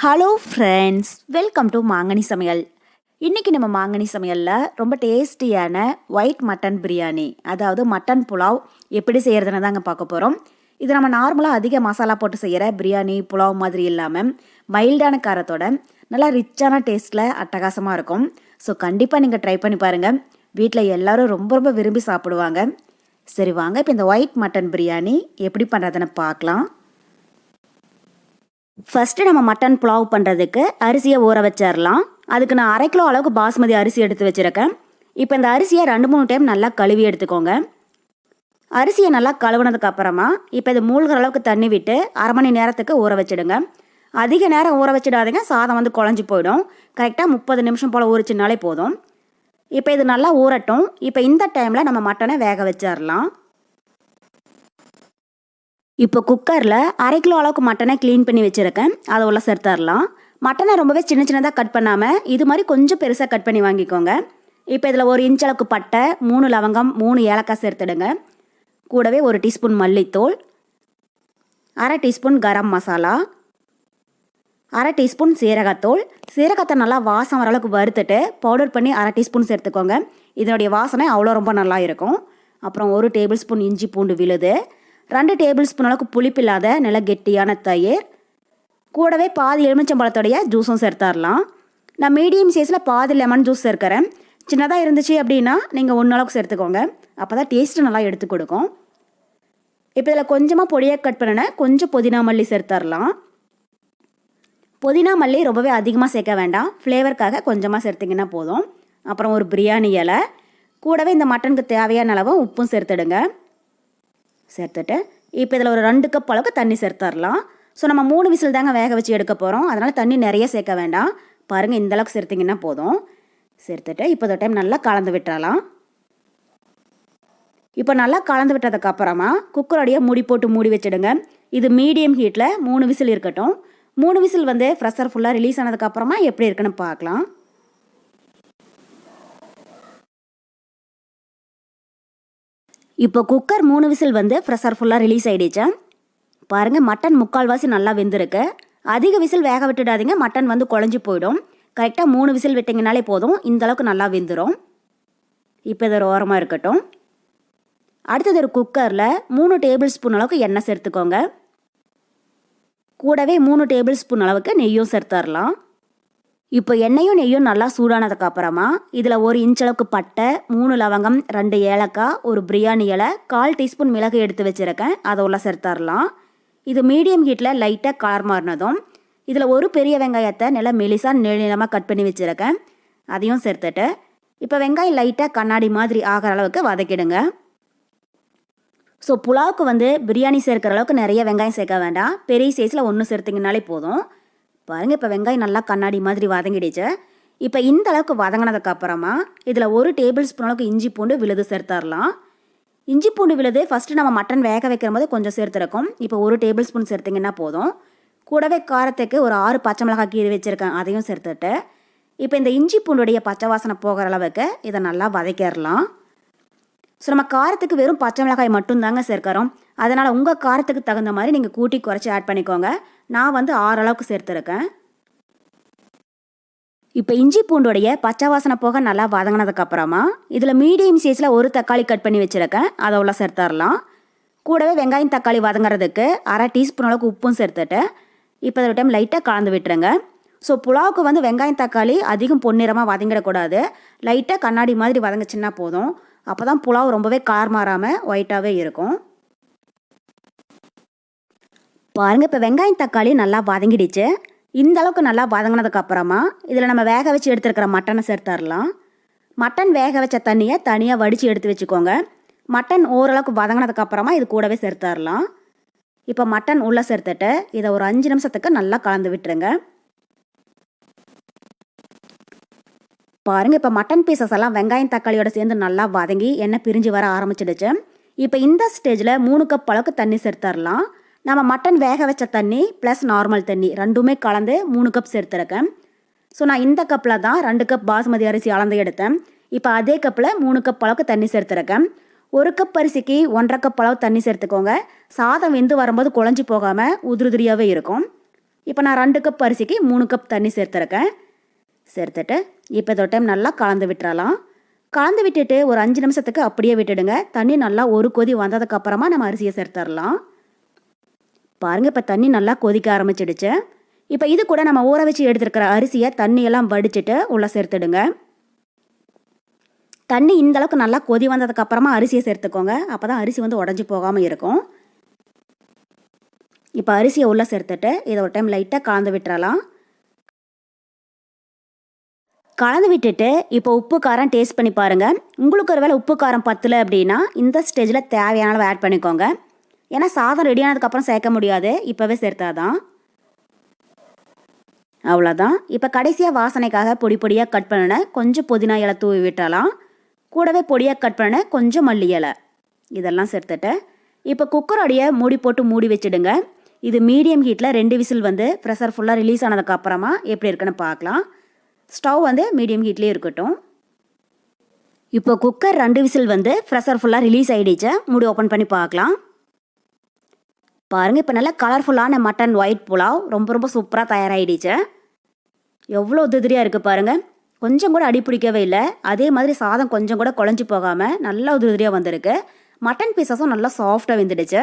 Hello friends, welcome to மாங்கனி சமையல். இன்றைக்கி நம்ம மாங்கனி சமையலில் ரொம்ப டேஸ்டியான ஒயிட் மட்டன் பிரியாணி, அதாவது மட்டன் புலாவ் எப்படி செய்கிறதுன்னு தாங்க பார்க்க போகிறோம். இது நம்ம நார்மலாக அதிக மசாலா போட்டு செய்கிற பிரியாணி புலாவ் மாதிரி இல்லாமல் மைல்டான காரத்தோட நல்லா ரிச்சான டேஸ்ட்டில் அட்டகாசமாக இருக்கும். ஸோ கண்டிப்பாக நீங்கள் ட்ரை பண்ணி பாருங்கள். வீட்டில் எல்லோரும் ரொம்ப ரொம்ப விரும்பி சாப்பிடுவாங்க. சரி வாங்க, இப்போ இந்த ஒயிட் மட்டன் பிரியாணி எப்படி பண்ணுறதுன்னு பார்க்கலாம். ஃபஸ்ட்டு நம்ம மட்டன் புலாவ் பண்ணுறதுக்கு அரிசியை ஊற வச்சிடலாம். அதுக்கு நான் 1/2 கிலோ அளவுக்கு பாஸ்மதி அரிசி எடுத்து வச்சுருக்கேன். இப்போ இந்த அரிசியை 2-3 டைம் நல்லா கழுவி எடுத்துக்கோங்க. அரிசியை நல்லா கழுவுனதுக்கு அப்புறமா இப்போ இது மூழ்கிற அளவுக்கு தண்ணி விட்டு 1/2 மணி நேரத்துக்கு ஊற வச்சுடுங்க. அதிக நேரம் ஊற வச்சிடாதீங்க, சாதம் குழஞ்சி போயிடும். கரெக்டாக 30 நிமிஷம் போல் ஊறிச்சினாலே போதும். இப்போ இது நல்லா ஊறட்டும். இப்போ இந்த டைமில் நம்ம மட்டனை வேக வச்சிடலாம். இப்போ குக்கரில் 1/2 கிலோ அளவுக்கு மட்டனை க்ளீன் பண்ணி வச்சுருக்கேன். அதை உள்ள சேர்த்துடலாம். மட்டனை ரொம்பவே சின்ன சின்னதாக கட் பண்ணாமல் இது மாதிரி கொஞ்சம் பெருசாக கட் பண்ணி வாங்கிக்கோங்க. இப்போ இதில் 1 இன்ச் அளவுக்கு பட்டை, 3 லவங்கம், 3 ஏலக்காய் சேர்த்துடுங்க. கூடவே 1 டீஸ்பூன் மல்லித்தூள், 1/2 டீஸ்பூன் கரம் மசாலா, 1/2 டீஸ்பூன் சீரகத்தூள். சீரகத்தை நல்லா வாசம் வர அளவுக்கு வறுத்துட்டு பவுடர் பண்ணி 1/2 டீஸ்பூன் சேர்த்துக்கோங்க. இதனுடைய வாசனை அவ்வளோ ரொம்ப நல்லா இருக்கும். அப்புறம் 1 டேபிள் ஸ்பூன் இஞ்சி பூண்டு விழுது, 2 டேபிள் ஸ்பூன் அளவுக்கு புளிப்பில்லாத நல்ல கெட்டியான தயிர், கூடவே பாதி எலுமிச்சம்பழத்தோடைய ஜூஸும் சேர்த்துடலாம். நான் மீடியம் சைஸில் பாதி லெமன் ஜூஸ் சேர்க்குறேன். சின்னதாக இருந்துச்சு அப்படின்னா நீங்கள் 1 அளவுக்கு சேர்த்துக்கோங்க. அப்போ தான் டேஸ்ட்டு நல்லா எடுத்து கொடுக்கும். இப்போ இதில் கொஞ்சமாக பொடியாக கட் பண்ணின கொஞ்சம் புதினா மல்லி சேர்த்துடலாம். புதினா மல்லி ரொம்பவே அதிகமாக சேர்க்க வேண்டாம், ஃப்ளேவருக்காக கொஞ்சமாக சேர்த்திங்கன்னா போதும். அப்புறம் 1 பிரியாணி இலை, கூடவே இந்த மட்டனுக்கு தேவையான அளவு உப்பும் சேர்த்துடுங்க. சேர்த்துட்டு இப்போ இதில் 2 கப் அளவுக்கு தண்ணி சேர்த்துடலாம். ஸோ நம்ம 3 விசில் தாங்க வேக வச்சு எடுக்க போகிறோம். அதனால் தண்ணி நிறைய சேர்க்க வேண்டாம். பாருங்கள், இந்தளவுக்கு சேர்த்திங்கன்னா போதும். சேர்த்துட்டு இப்போ இந்த டைம் நல்லா கலந்து விட்டுறலாம். இப்போ நல்லா கலந்து விட்டதுக்கப்புறமா குக்கரோடைய மூடி போட்டு மூடி வச்சுடுங்க. இது மீடியம் ஹீட்டில் 3 விசில் இருக்கட்டும். 3 விசில் ப்ரெஷர் ஃபுல்லாக ரிலீஸ் ஆனதுக்கப்புறமா எப்படி இருக்குன்னு பார்க்கலாம். இப்போ குக்கர் 3 விசில் ப்ரெஷர் ஃபுல்லாக ரிலீஸ் ஆகிடுச்சு. பாருங்கள், மட்டன் முக்கால்வாசி நல்லா வெந்திருக்கு. அதிக விசில் வேக விட்டுடாதீங்க, மட்டன் குழஞ்சி போயிடும். கரெக்டாக 3 விசில் விட்டிங்கனாலே போதும், இந்தளவுக்கு நல்லா வெந்துடும். இப்போ இது ஒரு ஓரமாக இருக்கட்டும். அடுத்தது ஒரு குக்கரில் 3 டேபிள் ஸ்பூன் அளவுக்கு எண்ணெய் சேர்த்துக்கோங்க. கூடவே 3 டேபிள் ஸ்பூன் அளவுக்கு நெய்யும் சேர்த்துடலாம். இப்போ எண்ணெயும் நெய்யும் நல்லா சூடானதுக்கு அப்புறமா இதில் 1 இன்ச் அளவுக்கு பட்டை, 3 லவங்கம், 2 ஏலக்காய், 1 பிரியாணி இலை, 1/4 டீஸ்பூன் மிளகு எடுத்து வச்சுருக்கேன். அதை உள்ள சேர்த்துடலாம். இது மீடியம் ஹீட்டில் லைட்டாக கலர் மாறினதும் இதில் 1 பெரிய வெங்காயத்தை நல்லா மெலிசாக நீளமாக கட் பண்ணி வச்சுருக்கேன். அதையும் சேர்த்துட்டு இப்போ வெங்காயம் லைட்டாக கண்ணாடி மாதிரி ஆகிற அளவுக்கு வதக்கிடுங்க. ஸோ புலாவுக்கு பிரியாணி சேர்க்குற அளவுக்கு நிறைய வெங்காயம் சேர்க்க வேண்டாம், பெரிய சைஸில் 1 சேர்த்திங்கனாலே போதும். பாருங்கள், இப்போ வெங்காயம் நல்லா கண்ணாடி மாதிரி வதங்கிடுச்சு. இப்போ இந்த அளவுக்கு வதங்கினதுக்கப்புறமா இதில் 1 டேபிள் ஸ்பூன் அளவுக்கு இஞ்சி பூண்டு விழுது சேர்த்துடலாம். இஞ்சி பூண்டு விழுது ஃபஸ்ட்டு நம்ம மட்டன் வேக வைக்கும் போது கொஞ்சம் சேர்த்துருக்கோம். இப்போ 1 டேபிள் ஸ்பூன் சேர்த்திங்கன்னா போதும். கூடவே காரத்துக்கு ஒரு 6 பச்சை மிளகாய் கீறி வச்சுருக்கேன், அதையும் சேர்த்துட்டு இப்போ இந்த இஞ்சி பூண்டுடைய பச்சை வாசனை போகிற அளவுக்கு இதை நல்லா வதக்கிடலாம். ஸோ நம்ம காரத்துக்கு வெறும் பச்சை மிளகாய் மட்டும்தாங்க சேர்க்குறோம். அதனால் உங்கள் காரத்துக்கு தகுந்த மாதிரி நீங்கள் கூட்டி குறைச்சி ஆட் பண்ணிக்கோங்க. நான் 6 அளவுக்கு சேர்த்துருக்கேன். இப்போ இஞ்சி பூண்டோடைய பச்சை வாசனை போக நல்லா வதங்கினதுக்கப்புறமா இதில் மீடியம் சைஸில் 1 தக்காளி கட் பண்ணி வச்சுருக்கேன். அதை உள்ள சேர்த்துடலாம். கூடவே வெங்காயம் தக்காளி வதங்குறதுக்கு 1/2 டீஸ்பூன் அளவுக்கு உப்பும் சேர்த்துட்டு இப்போ ஒரு டைம் லைட்டாக கலந்து விட்டுருங்க. ஸோ புலாவுக்கு வெங்காயம் தக்காளி அதிகம் பொன்னிறமாக வதங்கிடக்கூடாது, லைட்டாக கண்ணாடி மாதிரி வதங்குச்சுன்னா போதும். அப்போ தான் புலாவ் ரொம்பவே கலர் மாறாமல் ஒயிட்டாகவே இருக்கும். பாருங்கள், இப்போ வெங்காயம் தக்காளி நல்லா வதங்கிடுச்சு. இந்த அளவுக்கு நல்லா வதங்கினதுக்கப்புறமா இதில் நம்ம வேக வச்சு எடுத்துருக்கிற மட்டனை சேர்த்துடலாம். மட்டன் வேக வச்ச தண்ணியை தனியாக வடித்து எடுத்து வச்சுக்கோங்க. மட்டன் ஓரளவுக்கு வதங்கினதுக்கப்புறமா இது கூடவே சேர்த்துடலாம். இப்போ மட்டன் உள்ளே சேர்த்துட்டு இதை ஒரு 5 நிமிஷத்துக்கு நல்லா கலந்து விட்டுருங்க. பாருங்கள், இப்போ மட்டன் பீசஸ் எல்லாம் வெங்காயம் தக்காளியோட சேர்ந்து நல்லா வதங்கி எண்ணெய் பிரிஞ்சு வர ஆரம்பிச்சிடுச்சு. இப்போ இந்த ஸ்டேஜில் 3 கப் அளவுக்கு தண்ணி சேர்த்துடலாம். நம்ம மட்டன் வேக வச்ச தண்ணி ப்ளஸ் நார்மல் தண்ணி ரெண்டுமே கலந்து 3 கப் சேர்த்துருக்கேன். ஸோ நான் இந்த கப்பில் தான் 2 கப் பாஸ்மதி அரிசி அளந்து எடுத்தேன். இப்போ அதே கப்பில் 3 கப் அளவுக்கு தண்ணி சேர்த்துருக்கேன். 1 கப் அரிசிக்கு 1/2 கப் அளவு தண்ணி சேர்த்துக்கோங்க. சாதம் வெந்து வரும்போது குழஞ்சி போகாமல் உதிரியாகவே இருக்கும். இப்போ நான் 2 கப் அரிசிக்கு 3 கப் தண்ணி சேர்த்துருக்கேன். சேர்த்துட்டு இப்போ இதோட டைம் நல்லா கலந்து விட்டுறலாம். கலந்து விட்டுட்டு ஒரு 5 நிமிஷத்துக்கு அப்படியே விட்டுடுங்க. தண்ணி நல்லா ஒரு கொதி வந்ததுக்கப்புறமா நம்ம அரிசியை சேர்த்துடலாம். பாருங்கள், இப்போ தண்ணி நல்லா கொதிக்க ஆரம்பிச்சிடுச்சு. இப்போ இது கூட நம்ம ஊற வச்சு எடுத்துருக்கிற அரிசியை தண்ணியெல்லாம் வடிச்சிட்டு உள்ளே சேர்த்துடுங்க. தண்ணி இந்த அளவுக்கு நல்லா கொதி வந்ததுக்கப்புறமா அரிசியை சேர்த்துக்கோங்க. அப்போ தான் அரிசி வந்து உடஞ்சி போகாமல் இருக்கும். இப்போ அரிசியை உள்ளே சேர்த்துட்டு இதை ஒரு டைம் லைட்டாக கலந்து விட்டுறலாம். கலந்து விட்டுட்டு இப்போ உப்பு காரம் டேஸ்ட் பண்ணி பாருங்கள். உங்களுக்கு ஒரு வேளை உப்பு காரம் பத்தலை அப்படின்னா இந்த ஸ்டேஜில் தேவையான அளவு ஆட் பண்ணிக்கோங்க. ஏன்னா சாதம் ரெடி ஆனதுக்கப்புறம் சேர்க்க முடியாது, இப்போவே சேர்த்தாதான். அவ்வளோதான். இப்போ கடைசியாக வாசனைக்காக பொடி பொடியாக கட் பண்ணின கொஞ்சம் புதினா இலை தூவி விட்டலாம். கூடவே பொடியாக கட் பண்ணின கொஞ்சம் மல்லி இலை இதெல்லாம் சேர்த்துட்டு இப்போ குக்கரோடைய மூடி போட்டு மூடி வச்சுடுங்க. இது மீடியம் ஹீட்டில் 2 விசில் வந்து ப்ரெஷர் ஃபுல்லாக ரிலீஸ் ஆனதுக்கப்புறமா எப்படி இருக்குன்னு பார்க்கலாம். ஸ்டவ் வந்து மீடியம் ஹீட்லேயே இருக்கட்டும். இப்போ குக்கர் 2 விசில் வந்து ப்ரெஷர் ஃபுல்லாக ரிலீஸ் ஆகிடுச்சு. மூடி ஓப்பன் பண்ணி பார்க்கலாம். பாருங்கள், இப்போ நல்லா கலர்ஃபுல்லான மட்டன் ஒயிட் புலாவ் ரொம்ப சூப்பராக தயாராகிடுச்சு. எவ்வளோ உதிரியாக இருக்குது பாருங்கள். கொஞ்சம் கூட அடி பிடிக்கவே இல்லை. அதே மாதிரி சாதம் கொஞ்சம் கூட குழஞ்சி போகாமல் நல்லா உதிரியாக வந்திருக்கு. மட்டன் பீசஸும் நல்லா சாஃப்டாக வெந்துடுச்சு.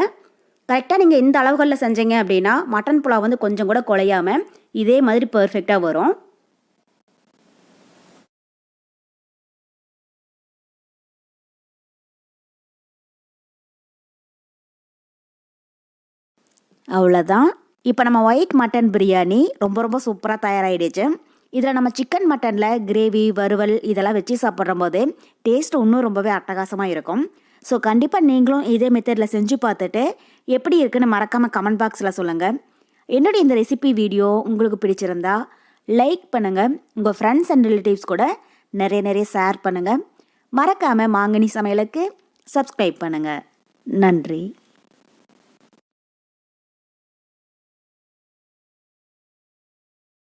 கரெக்டாக நீங்கள் இந்த அளவுகளில் செஞ்சீங்க அப்படின்னா மட்டன் புலாவ் வந்து கொஞ்சம் கூட குழையாமல் இதே மாதிரி பர்ஃபெக்டாக வரும். அவ்வளோதான். இப்போ நம்ம ஒயிட் மட்டன் பிரியாணி ரொம்ப சூப்பராக தயாராகிடுச்சு. இதில் நம்ம சிக்கன் மட்டனில் கிரேவி வறுவல் இதெல்லாம் வச்சு சாப்பிட்ற போது டேஸ்ட் இன்னும் ரொம்பவே அட்டகாசமாக இருக்கும். ஸோ கண்டிப்பாக நீங்களும் இதே மெத்தடில் செஞ்சு பார்த்துட்டு எப்படி இருக்குன்னு மறக்காமல் கமெண்ட் பாக்ஸில் சொல்லுங்கள். என்னுடைய இந்த ரெசிபி வீடியோ உங்களுக்கு பிடிச்சிருந்தா லைக் பண்ணுங்கள். உங்கள் ஃப்ரெண்ட்ஸ் அண்ட் ரிலேட்டிவ்ஸ் கூட நிறைய ஷேர் பண்ணுங்கள். மறக்காமல் மாங்கனி சமையலுக்கு சப்ஸ்கிரைப் பண்ணுங்கள். நன்றி.